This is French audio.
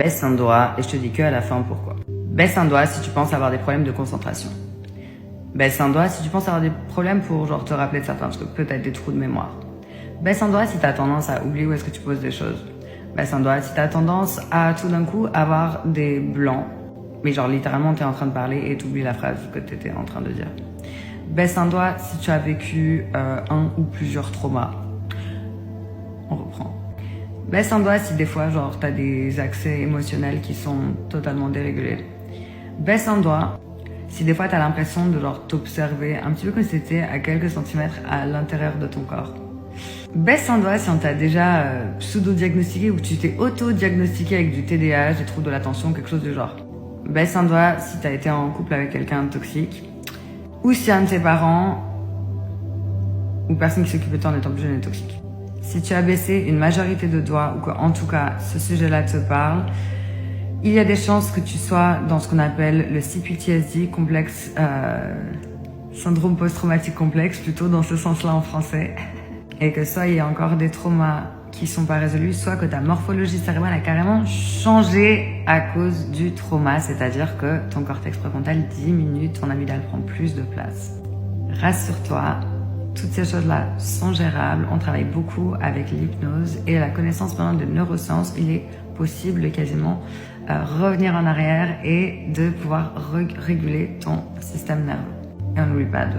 Baisse un doigt et je te dis que à la fin pourquoi. Baisse un doigt si tu penses avoir des problèmes de concentration. Baisse un doigt si tu penses avoir des problèmes pour genre te rappeler de certains trucs, peut-être des trous de mémoire. Baisse un doigt si tu as tendance à oublier où est-ce que tu poses des choses. Baisse un doigt si tu as tendance à tout d'un coup avoir des blancs, mais genre littéralement tu es en train de parler et tu oublies la phrase que tu étais en train de dire. Baisse un doigt si tu as vécu un ou plusieurs traumas. On reprend. Baisse un doigt si des fois genre tu as des accès émotionnels qui sont totalement dérégulés. Baisse un doigt si des fois tu as l'impression de genre t'observer un petit peu comme si c'était à quelques centimètres à l'intérieur de ton corps. Baisse un doigt si on t'a déjà pseudo-diagnostiqué ou tu t'es auto-diagnostiqué avec du TDAH, des troubles de l'attention, quelque chose du genre. Baisse un doigt si t'as été en couple avec quelqu'un de toxique ou si un de tes parents ou personne qui s'occupe de toi en étant plus jeune est toxique. Si tu as baissé une majorité de doigts ou qu'en tout cas ce sujet-là te parle, il y a des chances que tu sois dans ce qu'on appelle le CPTSD, complexe, syndrome post-traumatique complexe, plutôt dans ce sens-là en français. Et que soit il y a encore des traumas qui sont pas résolus, soit que ta morphologie cérébrale a carrément changé à cause du trauma, c'est-à-dire que ton cortex préfrontal diminue, ton amygdale prend plus de place. Rassure-toi, toutes ces choses-là sont gérables, on travaille beaucoup avec l'hypnose et la connaissance maintenant de neurosciences, il est possible de quasiment revenir en arrière et de pouvoir réguler ton système nerveux. Et on n'oublie pas de